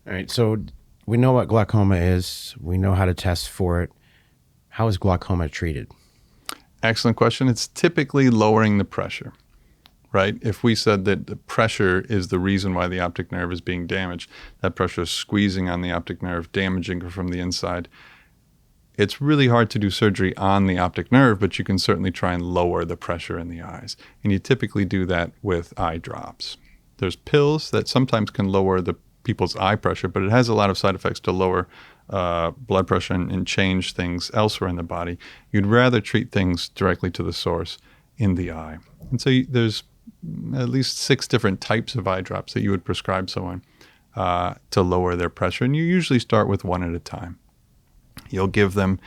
All right, so we know what glaucoma is. We know how to test for it. How is glaucoma treated? Excellent question. It's typically lowering the pressure, right? If we said that the pressure is the reason why the optic nerve is being damaged, that pressure is squeezing on the optic nerve, damaging it from the inside. It's really hard to do surgery on the optic nerve, but you can certainly try and lower the pressure in the eyes. And you typically do that with eye drops. There's pills that sometimes can lower the people's eye pressure, but it has a lot of side effects to lower blood pressure and change things elsewhere in the body. You'd rather treat things directly to the source in the eye. And so there's at least 6 different types of eye drops that you would prescribe someone to lower their pressure. And you usually start with one at a time. You'll give them,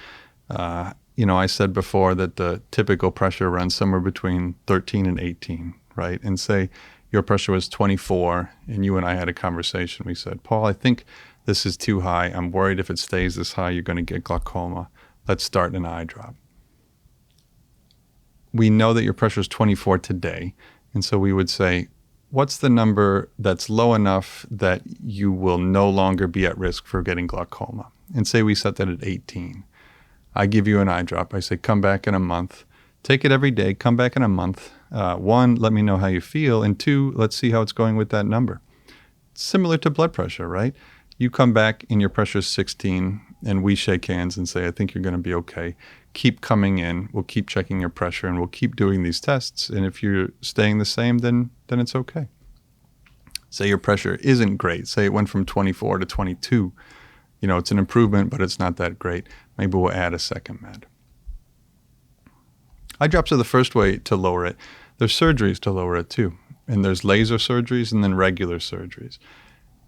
I said before that the typical pressure runs somewhere between 13 and 18, right? And say your pressure was 24 and you and I had a conversation. We said, Paul, I think this is too high. I'm worried if it stays this high, you're going to get glaucoma. Let's start an eye drop. We know that your pressure is 24 today. And so we would say, what's the number that's low enough that you will no longer be at risk for getting glaucoma? And say we set that at 18. I give you an eye drop. I say, come back in a month. Take it every day. Come back in a month. 1, let me know how you feel. And 2, let's see how it's going with that number. Similar to blood pressure, right? You come back and your pressure is 16 and we shake hands and say, I think you're going to be okay. Keep coming in. We'll keep checking your pressure and we'll keep doing these tests. And if you're staying the same, then it's okay. Say your pressure isn't great. Say it went from 24 to 22. It's an improvement, but it's not that great. Maybe we'll add a second med. Eye drops are the first way to lower it. There's surgeries to lower it too. And there's laser surgeries and then regular surgeries.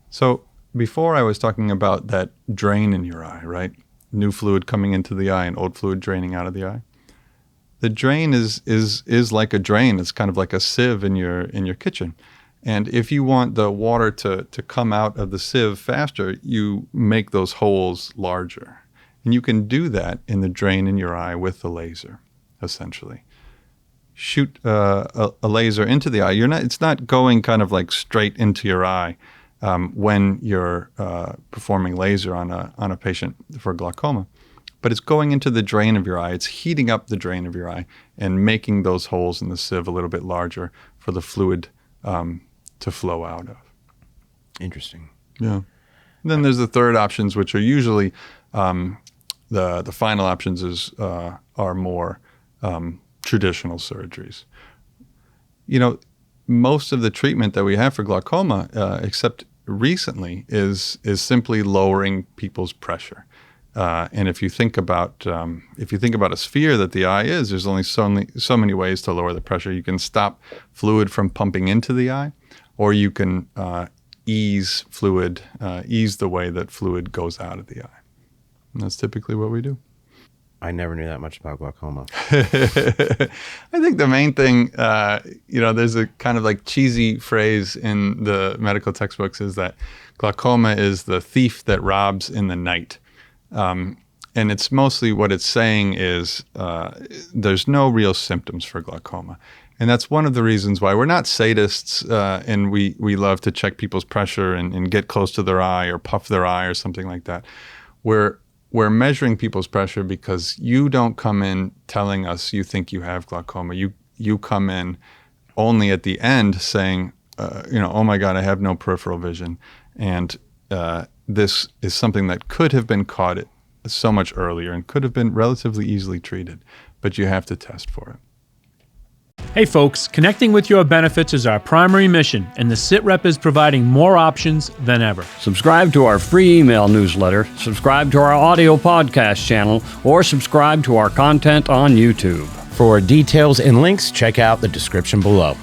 So before I was talking about that drain in your eye, right? New fluid coming into the eye and old fluid draining out of the eye. The drain is like a drain. It's kind of like a sieve in your kitchen. And if you want the water to come out of the sieve faster, you make those holes larger. And you can do that in the drain in your eye with the laser, essentially. Shoot a laser into the eye. It's not going kind of like straight into your eye when you're performing laser on a patient for glaucoma. But it's going into the drain of your eye. It's heating up the drain of your eye and making those holes in the sieve a little bit larger for the fluid to flow out of. Interesting. Yeah. And then there's the third options, which are usually the final options are more traditional surgeries. Most of the treatment that we have for glaucoma, except recently, is simply lowering people's pressure. And if you think about a sphere that the eye is, there's only so many ways to lower the pressure. You can stop fluid from pumping into the eye, or you can ease the way that fluid goes out of the eye. And that's typically what we do. I never knew that much about glaucoma. I think the main thing, there's a kind of like cheesy phrase in the medical textbooks is that glaucoma is the thief that robs in the night. And it's mostly what it's saying is there's no real symptoms for glaucoma. And that's one of the reasons why we're not sadists and we love to check people's pressure and get close to their eye or puff their eye or something like that. We're measuring people's pressure because you don't come in telling us you think you have glaucoma. You come in only at the end saying, oh my God, I have no peripheral vision. And this is something that could have been caught so much earlier and could have been relatively easily treated, but you have to test for it. Hey folks, connecting with your benefits is our primary mission, and the SITREP is providing more options than ever. Subscribe to our free email newsletter, subscribe to our audio podcast channel, or subscribe to our content on YouTube. For details and links, check out the description below.